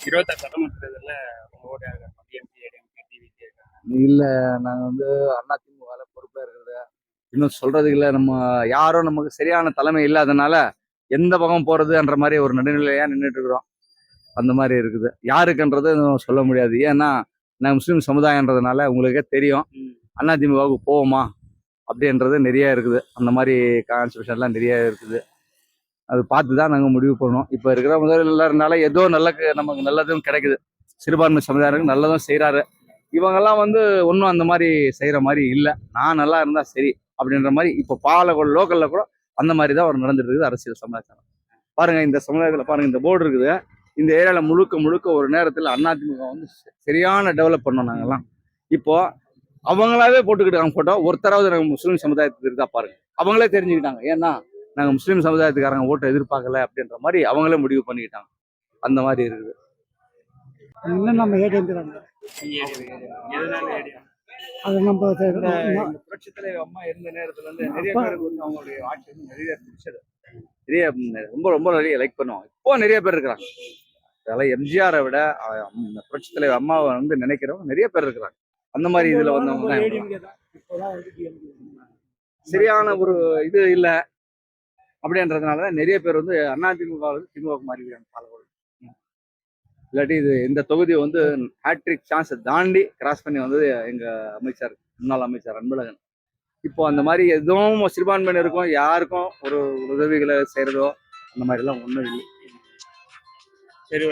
26 சட்டமன்ற தேர்தல்ல உங்க ஓட்டு யாருக்கு? டிஎம்கே, ஏடிஎம்கே, டிவிகே இருக்காங்க. இல்ல, நாங்க வந்து அதிமுகல பொறுப்பா இருக்கிறது இன்னும் சொல்றதுக்கு இல்ல. நம்ம யாரும் நமக்கு சரியான தலைமை இல்லாதனால எந்த பக்கம் போறதுன்ற மாதிரி ஒரு நடுநிலையா நின்றுட்டு இருக்கிறோம். அந்த மாதிரி இருக்குது. யாருக்குன்றது சொல்ல முடியாது. ஏன்னா நான் முஸ்லீம் சமுதாயன்றதுனால உங்களுக்கே தெரியும். அதிமுகவுக்கு போவோமா அப்படின்றது நிறைய இருக்குது. அந்த மாதிரி கான்ஸ்டிபியூஷன்லாம் நிறைய இருக்குது. அது பார்த்து தான் நாங்கள் முடிவு பண்ணோம். இப்போ இருக்கிற முதல்வர்னால ஏதோ நமக்கு நல்லதும் கிடைக்குது. சிறுபான்மை சமுதாயத்துக்கு நல்லதும் செய்கிறாரு. இவங்கெல்லாம் வந்து ஒன்றும் அந்த மாதிரி செய்கிற மாதிரி இல்லை. நான் நல்லா இருந்தால் சரி அப்படின்ற மாதிரி இப்போ பாலக்கோடு லோக்கலில் கூட அந்த மாதிரி தான் ஒரு நடந்துட்டு இருக்குது அரசியல் சமாச்சாரம். பாருங்க, இந்த சமுதாயத்தில் பாருங்க, இந்த போர்டு இருக்குது. இந்த ஏரியாவில் முழுக்க ஒரு நேரத்தில் அதிமுக வந்து சரியான டெவலப் பண்ணோம் நாங்கெல்லாம். இப்போ அவங்களாவே போட்டுக்கிட்டாங்க போட்டோ. ஒருத்தராவது நாங்கள் முஸ்லீம் சமுதாயத்துக்கு இருக்கா பாருங்க. அவங்களே தெரிஞ்சுக்கிட்டாங்க. ஏன்னா நாங்கள் முஸ்லீம் சமுதாயத்துக்காரங்க ஓட்டை எதிர்பார்க்கல அப்படின்ற மாதிரி அவங்களே முடிவு பண்ணிக்கிட்டாங்க. அந்த மாதிரி இருக்குது. இன்னும் நம்ம ஏடிஎம் எதனால ஏடிஎம்? அது நம்ம புரட்சி தலைவர் அம்மா இருந்த நேரத்துல இருந்து நிறைய பேருக்கு வந்து அவங்களுடைய ஆட்சி வந்து நிறைய பிடிச்சது. நிறைய ரொம்ப ரொம்ப நிறைய லைக் பண்ணுவாங்க. இப்போ நிறைய பேர் இருக்கிறாங்க. அதெல்லாம் எம்ஜிஆரை விட புரட்சி தலைவர் அம்மாவை வந்து நினைக்கிறவங்க நிறைய பேர் இருக்கிறாங்க. அந்த மாதிரி இதுல வந்தவங்க சரியான ஒரு இது இல்லை அப்படின்றதுனாலதான் நிறைய பேர் வந்து அதிமுக திமுக மாறிக்கிறாங்க பாலக்கோடு. இல்லாட்டி இது இந்த தொகுதி வந்து ஹேட்ரிக் சான்ஸை தாண்டி கிராஸ் பண்ணி வந்தது எங்க அமைச்சர், முன்னாள் அமைச்சர் அன்பழகன். இப்போ அந்த மாதிரி எதுவும் சிறுபான்மையினர் இருக்கும், யாருக்கும் ஒரு உதவிகளை செய்யறதோ அந்த மாதிரி எல்லாம் ஒன்றும் இல்லை. சரி.